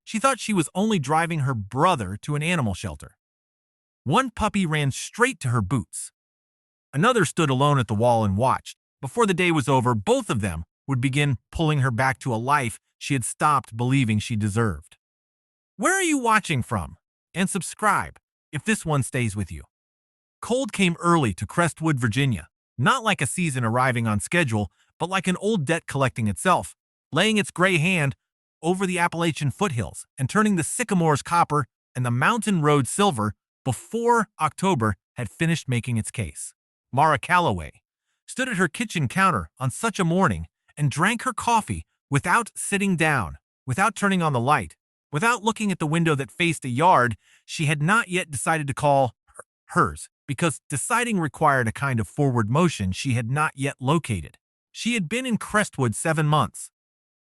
She thought she was only driving her brother to an animal shelter. One puppy ran straight to her boots. Another stood alone at the wall and watched. Before the day was over, both of them would begin pulling her back to a life she had stopped believing she deserved. Where are you watching from? And subscribe if this one stays with you. Cold came early to Crestwood, Virginia, not like a season arriving on schedule, but like an old debt collecting itself, laying its gray hand over the Appalachian foothills and turning the sycamores copper and the mountain road silver before October had finished making its case. Mara Calloway stood at her kitchen counter on such a morning and drank her coffee without sitting down, without turning on the light, without looking at the window that faced a yard she had not yet decided to call hers, because deciding required a kind of forward motion she had not yet located. She had been in Crestwood 7 months.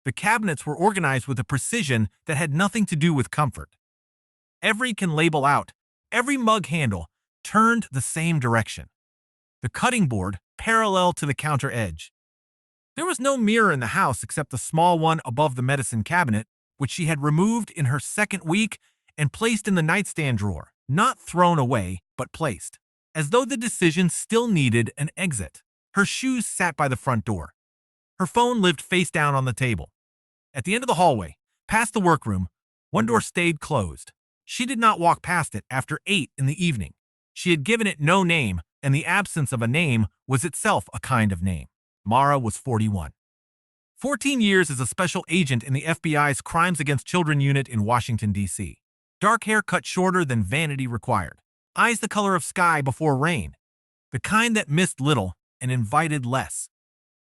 The cabinets were organized with a precision that had nothing to do with comfort. Every can label out, every mug handle turned the same direction. The cutting board parallel to the counter edge. There was no mirror in the house except the small one above the medicine cabinet, which she had removed in her second week and placed in the nightstand drawer, not thrown away, but placed, as though the decision still needed an exit. Her shoes sat by the front door. Her phone lived face down on the table. At the end of the hallway, past the workroom, one door stayed closed. She did not walk past it after 8 in the evening. She had given it no name, and the absence of a name was itself a kind of name. Mara was 41. 14 years as a special agent in the FBI's Crimes Against Children unit in Washington, D.C. Dark hair cut shorter than vanity required. Eyes the color of sky before rain. The kind that missed little and invited less.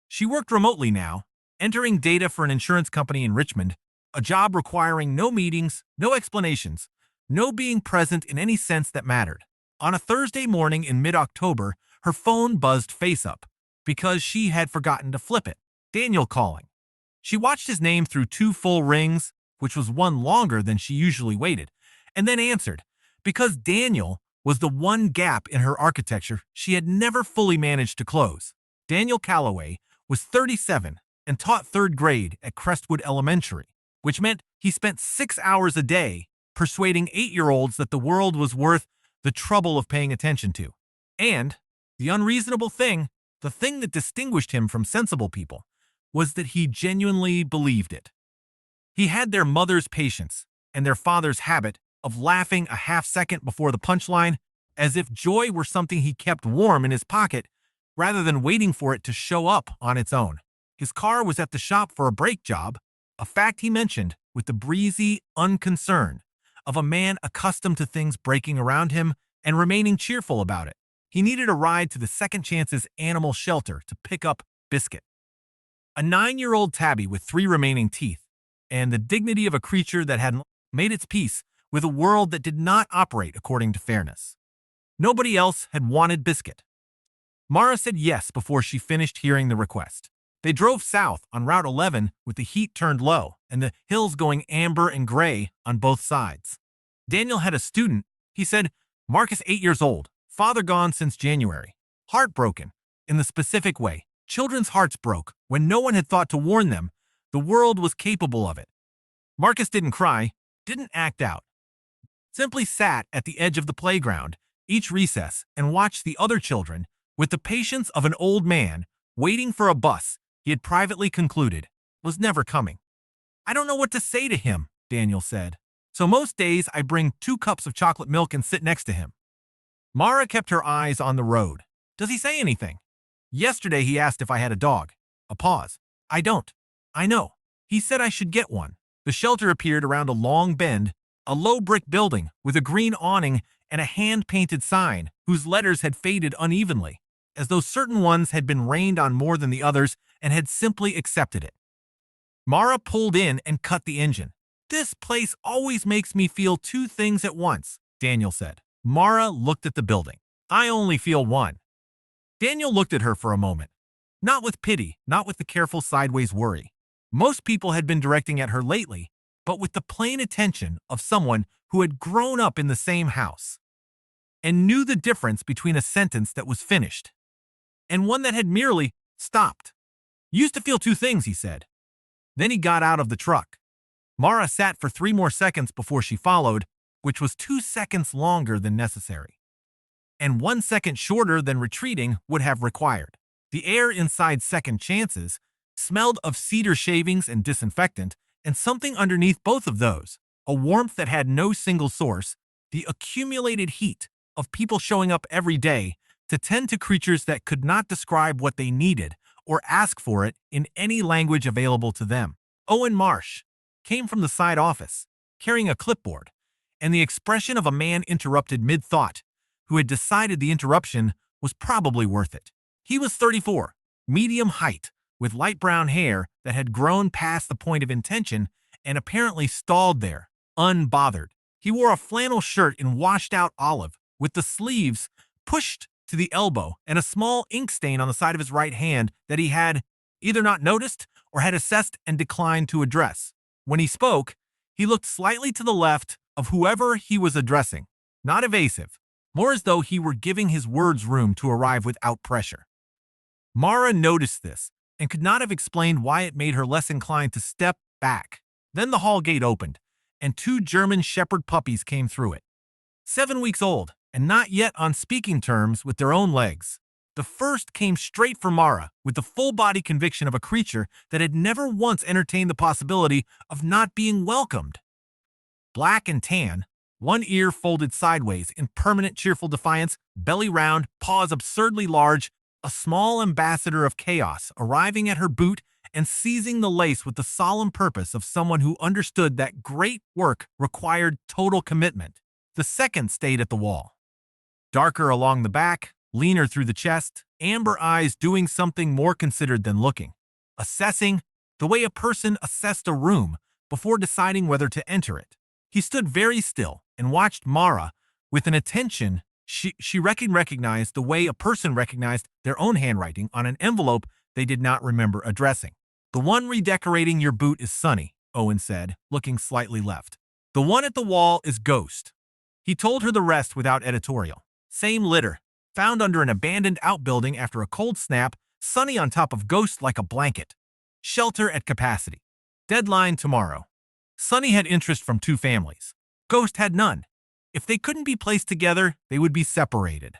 She worked remotely now, entering data for an insurance company in Richmond, a job requiring no meetings, no explanations, no being present in any sense that mattered. On a Thursday morning in mid-October, her phone buzzed face up because she had forgotten to flip it. Daniel calling. She watched his name through 2 full rings, which was one longer than she usually waited, and then answered, because Daniel was the one gap in her architecture she had never fully managed to close. Daniel Calloway was 37 and taught 3rd grade at Crestwood Elementary, which meant he spent 6 hours a day persuading 8-year-olds that the world was worth the trouble of paying attention to. And the unreasonable thing, the thing that distinguished him from sensible people, was that he genuinely believed it. He had their mother's patience and their father's habit of laughing a half-second before the punchline, as if joy were something he kept warm in his pocket rather than waiting for it to show up on its own. His car was at the shop for a brake job, a fact he mentioned with the breezy unconcern of a man accustomed to things breaking around him and remaining cheerful about it. He needed a ride to the Second Chance's animal shelter to pick up Biscuit, a 9-year-old tabby with 3 remaining teeth, and the dignity of a creature that had made its peace with a world that did not operate according to fairness. Nobody else had wanted Biscuit. Mara said yes before she finished hearing the request. They drove south on Route 11 with the heat turned low and the hills going amber and gray on both sides. Daniel had a student. He said, Marcus 8 years old, father gone since January. Heartbroken, in the specific way children's hearts broke when no one had thought to warn them the world was capable of it. Marcus didn't cry, didn't act out. Simply sat at the edge of the playground, each recess, and watched the other children with the patience of an old man waiting for a bus he had privately concluded was never coming. I don't know what to say to him, Daniel said. So most days I bring 2 cups of chocolate milk and sit next to him. Mara kept her eyes on the road. Does he say anything? Yesterday he asked if I had a dog. A pause. I don't. I know. He said I should get one. The shelter appeared around a long bend, a low brick building with a green awning and a hand-painted sign whose letters had faded unevenly, as though certain ones had been rained on more than the others and had simply accepted it. Mara pulled in and cut the engine. This place always makes me feel 2 things at once, Daniel said. Mara looked at the building. I only feel one. Daniel looked at her for a moment. Not with pity, not with the careful sideways worry most people had been directing at her lately, but with the plain attention of someone who had grown up in the same house and knew the difference between a sentence that was finished and one that had merely stopped. Used to feel 2 things, he said. Then he got out of the truck. Mara sat for 3 more seconds before she followed, which was 2 seconds longer than necessary, and 1 second shorter than retreating would have required. The air inside Second Chances smelled of cedar shavings and disinfectant, and something underneath both of those, a warmth that had no single source, the accumulated heat of people showing up every day to tend to creatures that could not describe what they needed or ask for it in any language available to them. Owen Marsh came from the side office, carrying a clipboard, and the expression of a man interrupted mid-thought, who had decided the interruption was probably worth it. He was 34, medium height, with light brown hair that had grown past the point of intention and apparently stalled there, unbothered. He wore a flannel shirt in washed-out olive, with the sleeves pushed to the elbow and a small ink stain on the side of his right hand that he had either not noticed or had assessed and declined to address. When he spoke, he looked slightly to the left of whoever he was addressing, not evasive, more as though he were giving his words room to arrive without pressure. Mara noticed this and could not have explained why it made her less inclined to step back. Then the hall gate opened, and 2 German Shepherd puppies came through it. 7 weeks old, and not yet on speaking terms with their own legs. The first came straight for Mara, with the full-body conviction of a creature that had never once entertained the possibility of not being welcomed. Black and tan, one ear folded sideways in permanent cheerful defiance, belly round, paws absurdly large, a small ambassador of chaos arriving at her boot and seizing the lace with the solemn purpose of someone who understood that great work required total commitment. The second stayed at the wall. Darker along the back, leaner through the chest, amber eyes doing something more considered than looking, assessing the way a person assessed a room before deciding whether to enter it. He stood very still and watched Mara with an attention she recognized the way a person recognized their own handwriting on an envelope they did not remember addressing. "The one redecorating your boot is Sonny," Owen said, looking slightly left. "The one at the wall is Ghost." He told her the rest without editorial. Same litter, found under an abandoned outbuilding after a cold snap, Sonny on top of Ghost like a blanket. Shelter at capacity. Deadline tomorrow. Sonny had interest from 2 families. Ghost had none. If they couldn't be placed together, they would be separated.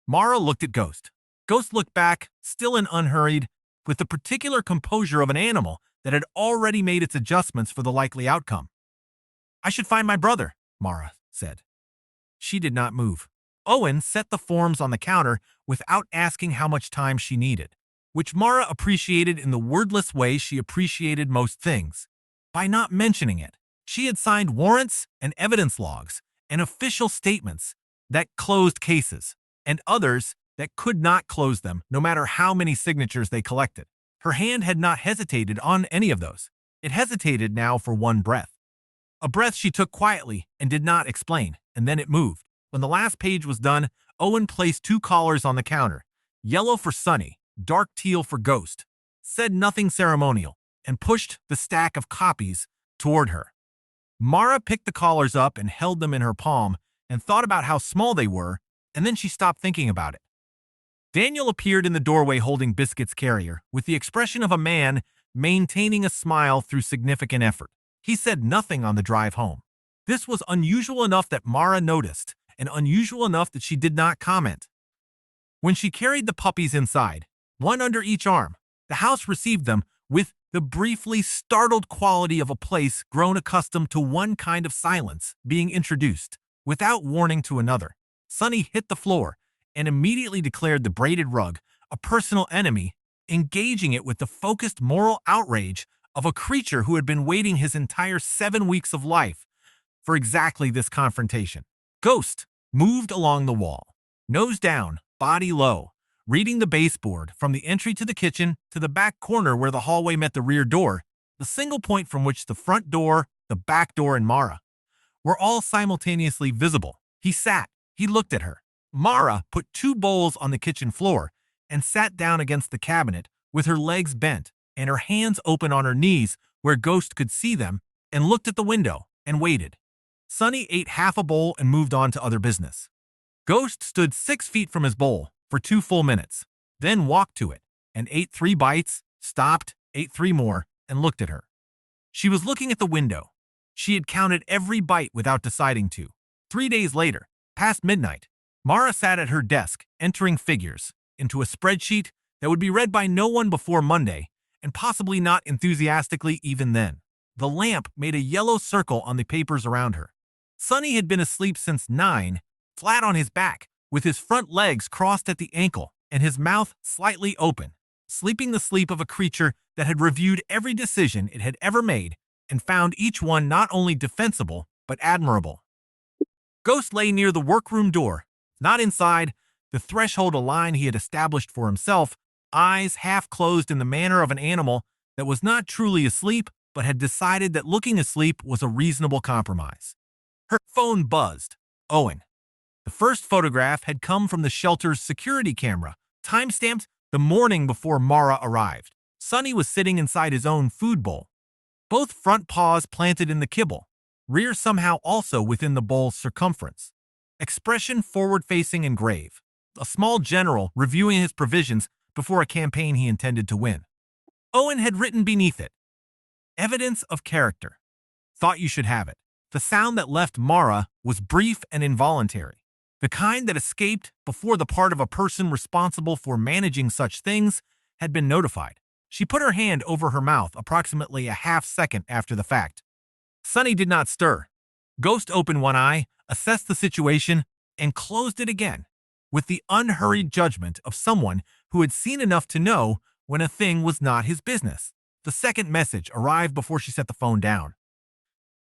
Mara looked at Ghost. Ghost looked back, still and unhurried, with the particular composure of an animal that had already made its adjustments for the likely outcome. "I should find my brother," Mara said. She did not move. Owen set the forms on the counter without asking how much time she needed, which Mara appreciated in the wordless way she appreciated most things. By not mentioning it, she had signed warrants and evidence logs and official statements that closed cases, and others that could not close them, no matter how many signatures they collected. Her hand had not hesitated on any of those. It hesitated now for one breath. A breath she took quietly and did not explain, and then it moved. When the last page was done, Owen placed 2 collars on the counter, yellow for Sonny, dark teal for Ghost, said nothing ceremonial, and pushed the stack of copies toward her. Mara picked the collars up and held them in her palm and thought about how small they were, and then she stopped thinking about it. Daniel appeared in the doorway holding Biscuit's carrier, with the expression of a man maintaining a smile through significant effort. He said nothing on the drive home. This was unusual enough that Mara noticed, and unusual enough that she did not comment. When she carried the puppies inside, one under each arm, the house received them with the briefly startled quality of a place grown accustomed to one kind of silence being introduced, without warning to another. Sonny hit the floor and immediately declared the braided rug a personal enemy, engaging it with the focused moral outrage of a creature who had been waiting his entire 7 weeks of life for exactly this confrontation. Ghost moved along the wall, nose down, body low, reading the baseboard from the entry to the kitchen to the back corner where the hallway met the rear door, the single point from which the front door, the back door, and Mara were all simultaneously visible. He sat. He looked at her. Mara put 2 bowls on the kitchen floor and sat down against the cabinet with her legs bent and her hands open on her knees where Ghost could see them, and looked at the window and waited. Sonny ate half a bowl and moved on to other business. Ghost stood 6 feet from his bowl for 2 full minutes, then walked to it and ate 3 bites, stopped, ate 3 more, and looked at her. She was looking at the window. She had counted every bite without deciding to. 3 days later, past midnight, Mara sat at her desk, entering figures into a spreadsheet that would be read by no one before Monday, and possibly not enthusiastically even then. The lamp made a yellow circle on the papers around her. Sonny had been asleep since 9, flat on his back, with his front legs crossed at the ankle and his mouth slightly open, sleeping the sleep of a creature that had reviewed every decision it had ever made and found each one not only defensible but admirable. Ghost lay near the workroom door, not inside, the threshold a line he had established for himself, eyes half closed in the manner of an animal that was not truly asleep but had decided that looking asleep was a reasonable compromise. Her phone buzzed. Owen. The first photograph had come from the shelter's security camera, timestamped the morning before Mara arrived. Sonny was sitting inside his own food bowl, both front paws planted in the kibble, rear somehow also within the bowl's circumference. Expression forward-facing and grave. A small general reviewing his provisions before a campaign he intended to win. Owen had written beneath it, "Evidence of character. Thought you should have it." The sound that left Mara was brief and involuntary, the kind that escaped before the part of a person responsible for managing such things had been notified. She put her hand over her mouth approximately a half-second after the fact. Sonny did not stir. Ghost opened one eye, assessed the situation, and closed it again, with the unhurried judgment of someone who had seen enough to know when a thing was not his business. The second message arrived before she set the phone down.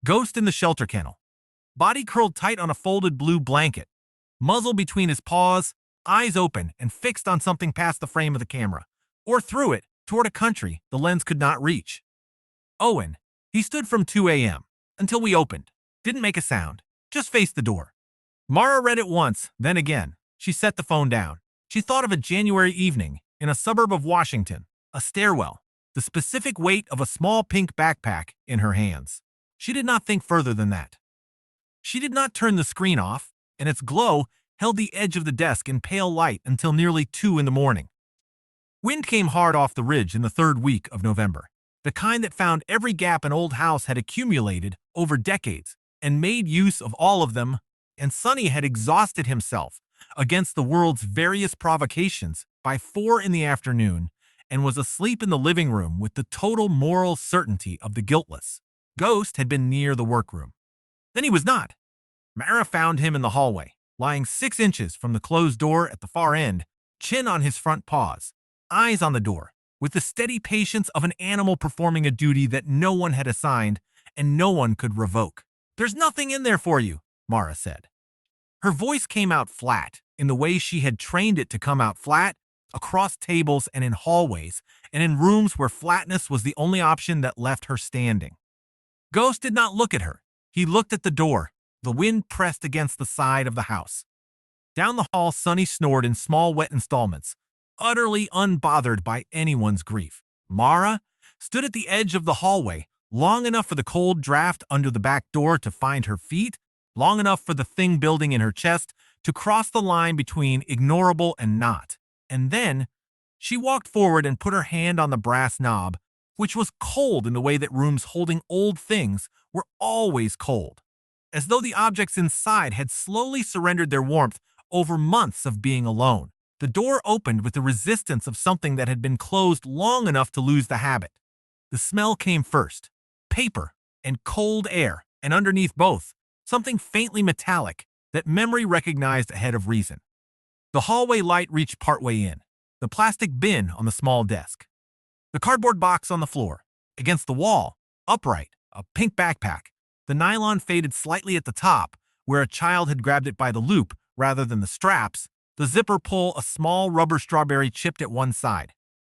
Ghost in the shelter kennel. Body curled tight on a folded blue blanket, muzzle between his paws, eyes open and fixed on something past the frame of the camera, or through it toward a country the lens could not reach. Owen. He stood from 2 a.m. until we opened. Didn't make a sound. Just faced the door. Mara read it once, then again. She set the phone down. She thought of a January evening in a suburb of Washington, a stairwell, the specific weight of a small pink backpack in her hands. She did not think further than that. She did not turn the screen off, and its glow held the edge of the desk in pale light until nearly 2 in the morning. Wind came hard off the ridge in the third week of November, the kind that found every gap an old house had accumulated over decades and made use of all of them, and Sonny had exhausted himself against the world's various provocations by 4 in the afternoon and was asleep in the living room with the total moral certainty of the guiltless. Ghost had been near the workroom. Then he was not. Mara found him in the hallway, lying 6 inches from the closed door at the far end, chin on his front paws, eyes on the door, with the steady patience of an animal performing a duty that no one had assigned and no one could revoke. "There's nothing in there for you," Mara said. Her voice came out flat, in the way she had trained it to come out flat, across tables and in hallways, and in rooms where flatness was the only option that left her standing. Ghost did not look at her. He looked at the door. The wind pressed against the side of the house. Down the hall, Sonny snored in small wet installments, utterly unbothered by anyone's grief. Mara stood at the edge of the hallway, long enough for the cold draft under the back door to find her feet, long enough for the thing building in her chest to cross the line between ignorable and not. And then she walked forward and put her hand on the brass knob, which was cold in the way that rooms holding old things were always cold, as though the objects inside had slowly surrendered their warmth over months of being alone. The door opened with the resistance of something that had been closed long enough to lose the habit. The smell came first, paper and cold air, and underneath both, something faintly metallic that memory recognized ahead of reason. The hallway light reached partway in, the plastic bin on the small desk, the cardboard box on the floor, against the wall, upright, a pink backpack, the nylon faded slightly at the top, where a child had grabbed it by the loop rather than the straps, the zipper pull a small rubber strawberry chipped at one side.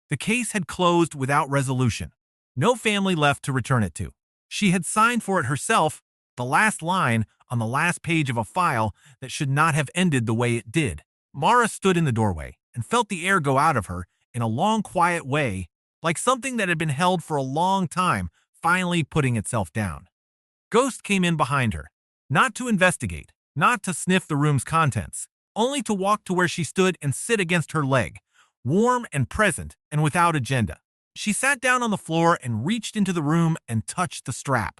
The case had closed without resolution. No family left to return it to. She had signed for it herself, the last line on the last page of a file that should not have ended the way it did. Mara stood in the doorway and felt the air go out of her in a long, quiet way, like something that had been held for a long time, finally putting itself down. Ghost came in behind her, not to investigate, not to sniff the room's contents, only to walk to where she stood and sit against her leg, warm and present and without agenda. She sat down on the floor and reached into the room and touched the strap.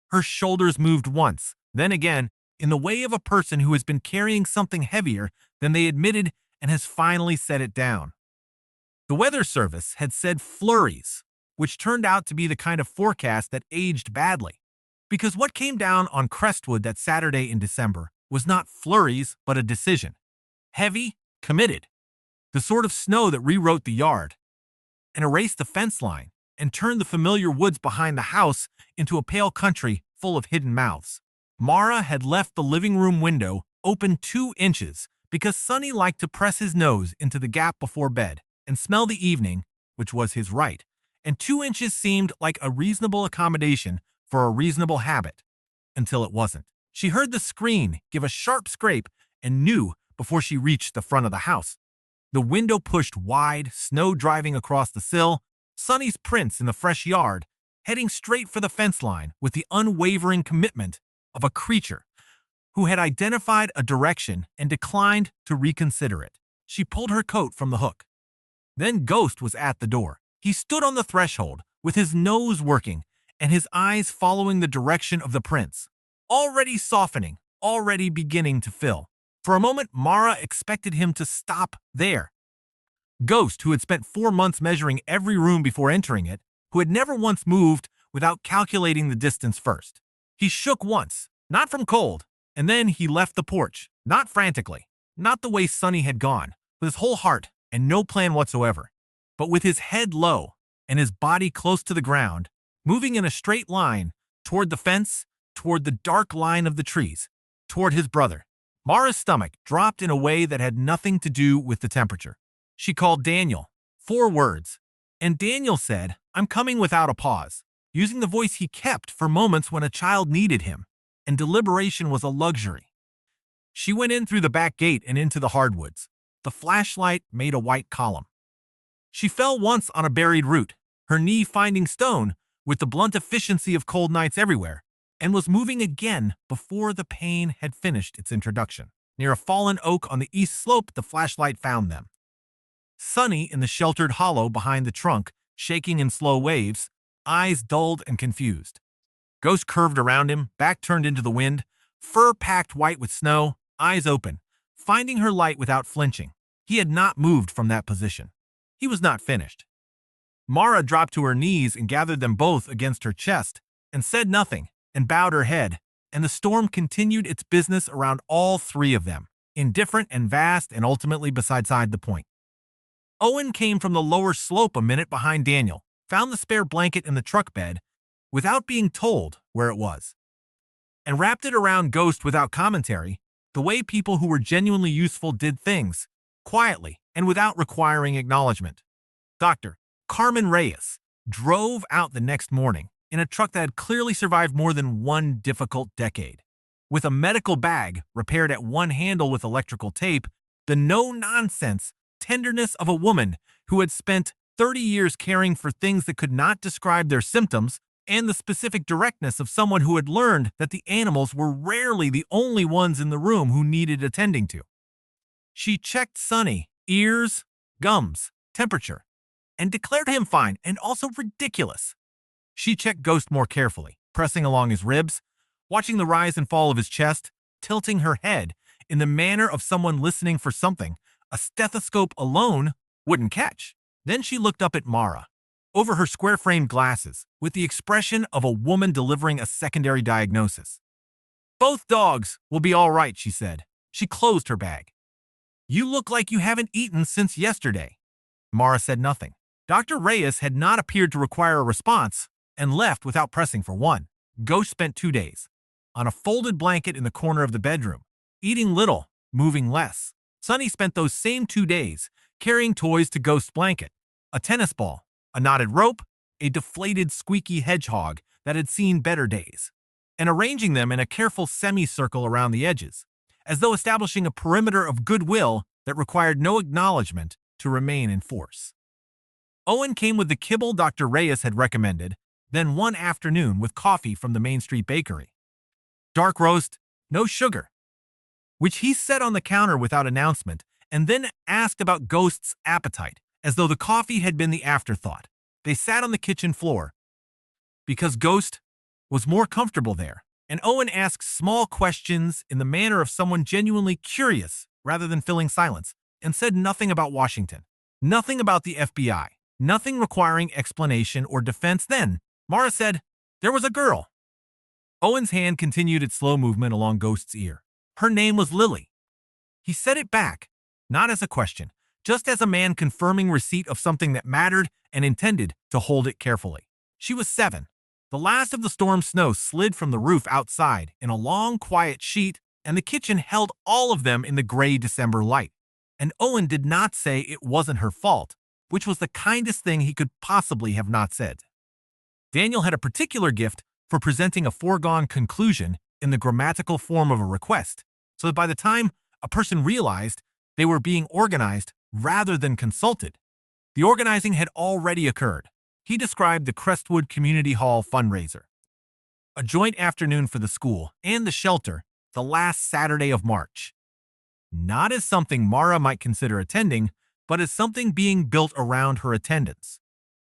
Her shoulders moved once, then again, in the way of a person who has been carrying something heavier than they admitted and has finally set it down. The weather service had said flurries, which turned out to be the kind of forecast that aged badly. Because what came down on Crestwood that Saturday in December was not flurries, but a decision. Heavy, committed. The sort of snow that rewrote the yard and erased the fence line and turned the familiar woods behind the house into a pale country full of hidden mouths. Mara had left the living room window open 2 inches because Sonny liked to press his nose into the gap before bed and smell the evening, which was his right, and 2 inches seemed like a reasonable accommodation for a reasonable habit, until it wasn't. She heard the screen give a sharp scrape and knew before she reached the front of the house. The window pushed wide, snow driving across the sill, Sonny's prints in the fresh yard, heading straight for the fence line with the unwavering commitment of a creature who had identified a direction and declined to reconsider it. She pulled her coat from the hook. Then Ghost was at the door. He stood on the threshold with his nose working and his eyes following the direction of the prints, already softening, already beginning to fill. For a moment, Mara expected him to stop there. Ghost, who had spent 4 months measuring every room before entering it, who had never once moved without calculating the distance first. He shook once, not from cold, and then he left the porch, not frantically, not the way Sonny had gone, with his whole heart and no plan whatsoever, but with his head low and his body close to the ground, moving in a straight line toward the fence, toward the dark line of the trees, toward his brother. Mara's stomach dropped in a way that had nothing to do with the temperature. She called Daniel, 4 words, and Daniel said, "I'm coming," without a pause, using the voice he kept for moments when a child needed him, and deliberation was a luxury. She went in through the back gate and into the hardwoods. The flashlight made a white column. She fell once on a buried root, her knee finding stone with the blunt efficiency of cold nights everywhere, and was moving again before the pain had finished its introduction. Near a fallen oak on the east slope, the flashlight found them. Sonny in the sheltered hollow behind the trunk, shaking in slow waves, eyes dulled and confused. Ghost curved around him, back turned into the wind, fur packed white with snow, eyes open, finding her light without flinching. He had not moved from that position. He was not finished. Mara dropped to her knees and gathered them both against her chest, and said nothing, and bowed her head, and the storm continued its business around all 3 of them, indifferent and vast and ultimately beside the point. Owen came from the lower slope a minute behind Daniel, found the spare blanket in the truck bed, without being told where it was, and wrapped it around Ghost without commentary, the way people who were genuinely useful did things, quietly and without requiring acknowledgement. Dr. Carmen Reyes drove out the next morning in a truck that had clearly survived more than 1 difficult decade. With a medical bag repaired at one handle with electrical tape, the no-nonsense tenderness of a woman who had spent 30 years caring for things that could not describe their symptoms, and the specific directness of someone who had learned that the animals were rarely the only ones in the room who needed attending to. She checked Sonny, ears, gums, temperature, and declared him fine and also ridiculous. She checked Ghost more carefully, pressing along his ribs, watching the rise and fall of his chest, tilting her head in the manner of someone listening for something a stethoscope alone wouldn't catch. Then she looked up at Mara, over her square-framed glasses, with the expression of a woman delivering a secondary diagnosis. "Both dogs will be all right," she said. She closed her bag. "You look like you haven't eaten since yesterday." Mara said nothing. Dr. Reyes had not appeared to require a response and left without pressing for one. Ghost spent 2 days on a folded blanket in the corner of the bedroom, eating little, moving less. Sonny spent those same 2 days carrying toys to Ghost's blanket, a tennis ball, a knotted rope, a deflated squeaky hedgehog that had seen better days, and arranging them in a careful semicircle around the edges, as though establishing a perimeter of goodwill that required no acknowledgement to remain in force. Owen came with the kibble Dr. Reyes had recommended, then one afternoon with coffee from the Main Street bakery. Dark roast, no sugar, which he set on the counter without announcement, and then asked about Ghost's appetite, as though the coffee had been the afterthought. They sat on the kitchen floor because Ghost was more comfortable there, and Owen asked small questions in the manner of someone genuinely curious rather than filling silence, and said nothing about Washington, nothing about the FBI, nothing requiring explanation or defense. Then Mara said, "There was a girl." Owen's hand continued its slow movement along Ghost's ear. Her name was Lily. He said it back, not as a question, just as a man confirming receipt of something that mattered and intended to hold it carefully. She was 7. The last of the storm's snow slid from the roof outside in a long, quiet sheet, and the kitchen held all of them in the gray December light. And Owen did not say it wasn't her fault, which was the kindest thing he could possibly have not said. Daniel had a particular gift for presenting a foregone conclusion in the grammatical form of a request, so that by the time a person realized they were being organized rather than consulted, the organizing had already occurred. He described the Crestwood Community Hall fundraiser, a joint afternoon for the school and the shelter, the last Saturday of March. Not as something Mara might consider attending, but as something being built around her attendance,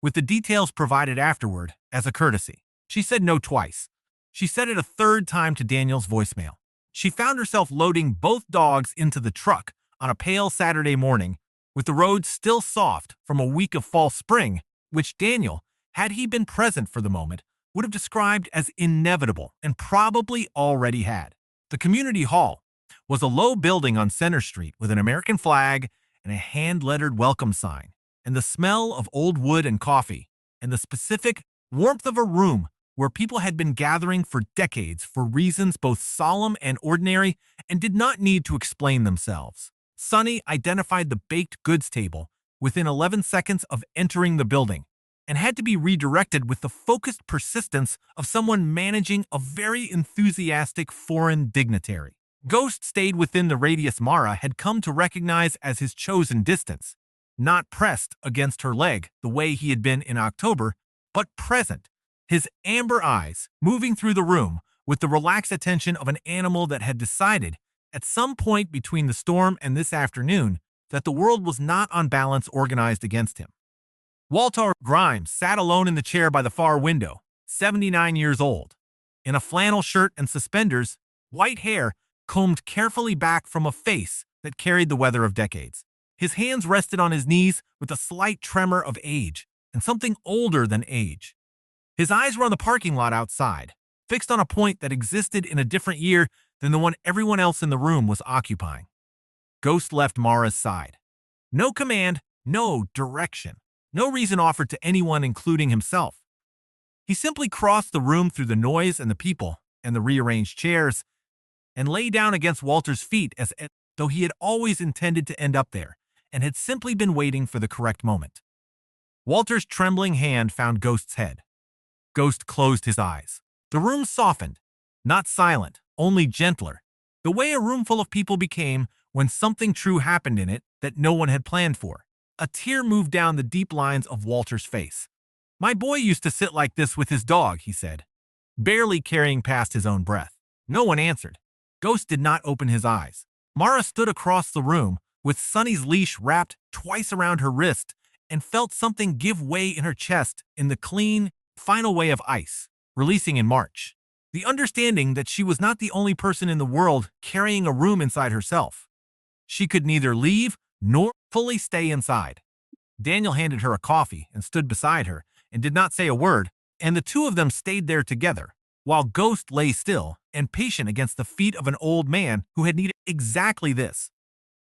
with the details provided afterward as a courtesy. She said no twice. She said it a third time to Daniel's voicemail. She found herself loading both dogs into the truck on a pale Saturday morning, with the roads still soft from a week of fall spring, which Daniel, had he been present for the moment, would have described as inevitable and probably already had. The community hall was a low building on Center Street with an American flag and a hand-lettered welcome sign, and the smell of old wood and coffee, and the specific warmth of a room where people had been gathering for decades for reasons both solemn and ordinary and did not need to explain themselves. Sonny identified the baked goods table within 11 seconds of entering the building and had to be redirected with the focused persistence of someone managing a very enthusiastic foreign dignitary. Ghost stayed within the radius Mara had come to recognize as his chosen distance, not pressed against her leg the way he had been in October, but present, his amber eyes moving through the room with the relaxed attention of an animal that had decided, at some point between the storm and this afternoon, that the world was not on balance organized against him. Walter Grimes sat alone in the chair by the far window, 79 years old, in a flannel shirt and suspenders, white hair combed carefully back from a face that carried the weather of decades. His hands rested on his knees with a slight tremor of age, and something older than age. His eyes were on the parking lot outside, fixed on a point that existed in a different year than the one everyone else in the room was occupying. Ghost left Mara's side. No command, no direction, no reason offered to anyone, including himself. He simply crossed the room through the noise and the people and the rearranged chairs and lay down against Walter's feet as though he had always intended to end up there and had simply been waiting for the correct moment. Walter's trembling hand found Ghost's head. Ghost closed his eyes. The room softened, not silent, only gentler, the way a room full of people became when something true happened in it that no one had planned for. A tear moved down the deep lines of Walter's face. "My boy used to sit like this with his dog," he said, barely carrying past his own breath. No one answered. Ghost did not open his eyes. Mara stood across the room with Sonny's leash wrapped twice around her wrist and felt something give way in her chest in the clean, final way of ice, releasing in March. The understanding that she was not the only person in the world carrying a room inside herself. She could neither leave nor fully stay inside. Daniel handed her a coffee and stood beside her and did not say a word, and the two of them stayed there together, while Ghost lay still and patient against the feet of an old man who had needed exactly this,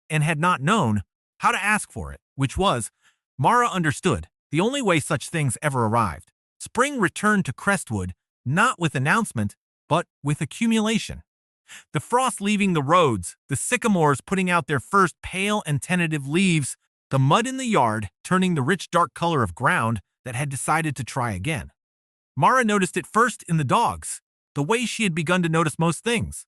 and had not known how to ask for it, which was, Mara understood, the only way such things ever arrived. Spring returned to Crestwood, not with announcement, but with accumulation. The frost leaving the roads, the sycamores putting out their first pale and tentative leaves, the mud in the yard turning the rich dark color of ground that had decided to try again. Mara noticed it first in the dogs, the way she had begun to notice most things.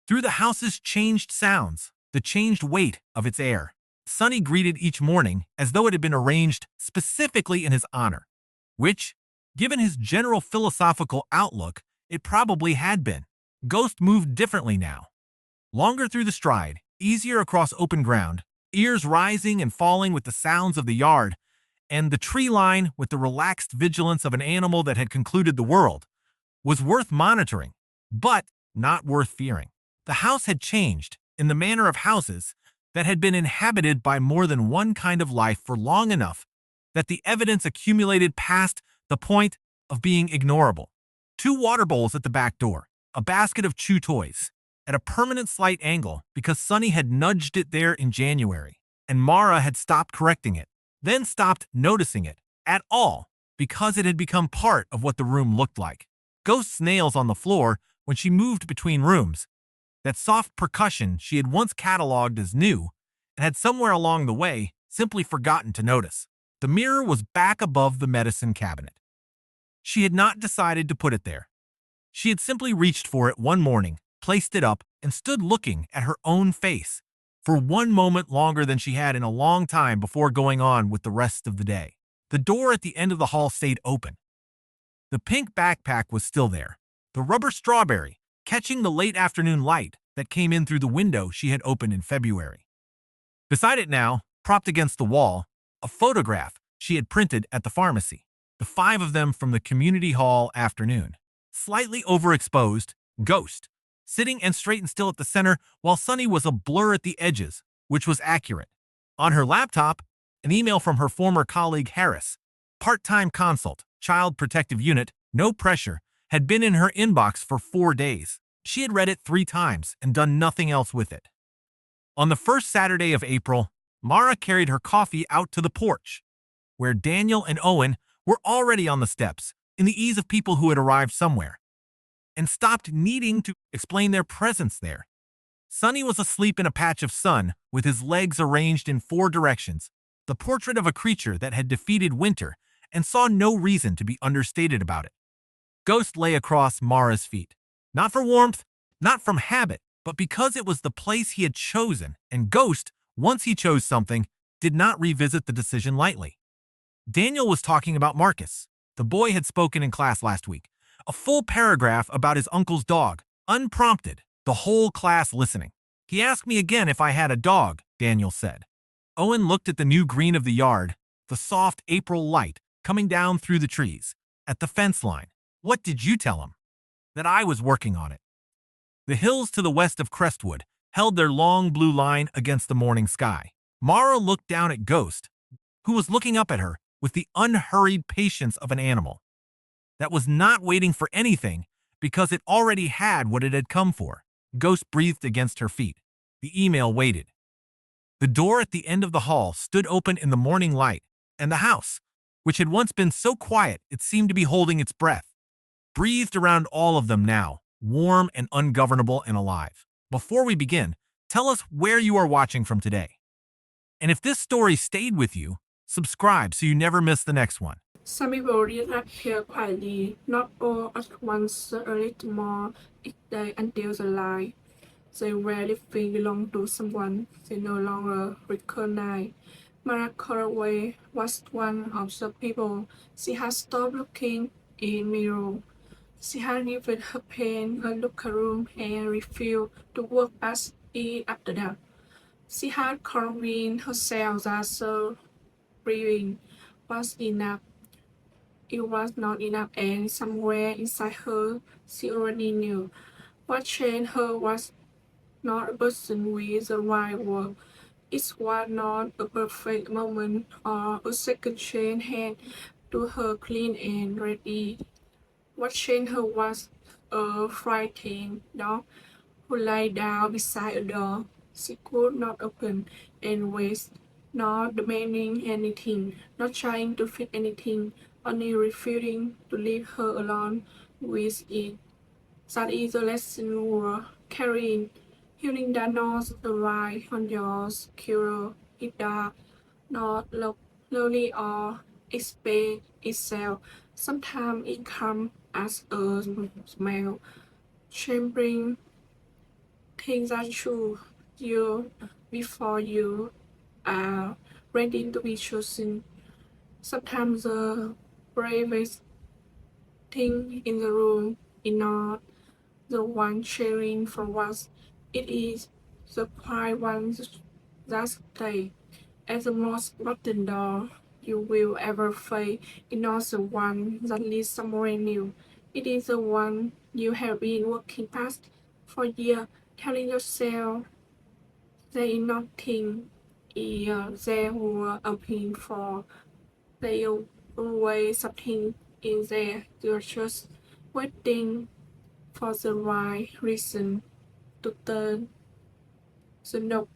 Through the house's changed sounds, the changed weight of its air, Sonny greeted each morning as though it had been arranged specifically in his honor, which, given his general philosophical outlook, it probably had been. Ghost moved differently now. Longer through the stride, easier across open ground, ears rising and falling with the sounds of the yard, and the tree line, with the relaxed vigilance of an animal that had concluded the world, was worth monitoring, but not worth fearing. The house had changed in the manner of houses that had been inhabited by more than one kind of life for long enough that the evidence accumulated past the point of being ignorable. 2 water bowls at the back door, a basket of chew toys, at a permanent slight angle because Sonny had nudged it there in January, and Mara had stopped correcting it, then stopped noticing it at all because it had become part of what the room looked like. Ghost nails on the floor when she moved between rooms, that soft percussion she had once cataloged as new and had somewhere along the way simply forgotten to notice. The mirror was back above the medicine cabinet. She had not decided to put it there. She had simply reached for it one morning, placed it up, and stood looking at her own face for one moment longer than she had in a long time before going on with the rest of the day. The door at the end of the hall stayed open. The pink backpack was still there, the rubber strawberry catching the late afternoon light that came in through the window she had opened in February. Beside it now, propped against the wall, a photograph she had printed at the pharmacy, the 5 of them from the community hall afternoon. Slightly overexposed, Ghost, sitting and straight and still at the center, while Sonny was a blur at the edges, which was accurate. On her laptop, an email from her former colleague Harris, part-time consult, Child Protective Unit, no pressure, had been in her inbox for 4 days. She had read it 3 times and done nothing else with it. On the first Saturday of April, Mara carried her coffee out to the porch, where Daniel and Owen were already on the steps, in the ease of people who had arrived somewhere, and stopped needing to explain their presence there. Sonny was asleep in a patch of sun, with his legs arranged in 4 directions, the portrait of a creature that had defeated winter and saw no reason to be understated about it. Ghost lay across Mara's feet, not for warmth, not from habit, but because it was the place he had chosen, and Ghost, once he chose something, did not revisit the decision lightly. Daniel was talking about Marcus. The boy had spoken in class last week, a full paragraph about his uncle's dog, unprompted, the whole class listening. He asked me again if I had a dog, Daniel said. Owen looked at the new green of the yard, the soft April light coming down through the trees, at the fence line. What did you tell him? That I was working on it. The hills to the west of Crestwood held their long blue line against the morning sky. Mara looked down at Ghost, who was looking up at her with the unhurried patience of an animal that was not waiting for anything because it already had what it had come for. Ghost breathed against her feet. The email waited. The door at the end of the hall stood open in the morning light, and the house, which had once been so quiet it seemed to be holding its breath, breathed around all of them now, warm and ungovernable and alive. Before we begin, tell us where you are watching from today. And if this story stayed with you, subscribe so you never miss the next one. Some people react here quietly, not all at once, a little more each day until the light. They rarely feel belong to someone they no longer recognize. Mara Caraway was one of the people. She had stopped looking in mirror. She had given her pain a locker room and refused to work as it after that. She had convinced herself that her breathing was enough. It was not enough, and somewhere inside her, she already knew. What changed her was not a person with the right word. It was not a perfect moment or a second chance hand to her clean and ready. What changed her was a frightened dog who lay down beside a door she could not open and waits, not demanding anything, not trying to fit anything, only refusing to leave her alone with it. That is the lesson you are carrying. Healing does not arrive on your cure. It does not look lonely or expect itself. Sometimes it comes as a smell, chambering things that you before you are ready to be chosen. Sometimes the bravest thing in the room is not the one cheering for what it is, the quiet ones that stay at the most button door you will ever face is not the one that leads somewhere new. It is the one you have been working past for years, telling yourself there is nothing there were appealing for. There is always something in there. You're just waiting for the right reason to turn the knob.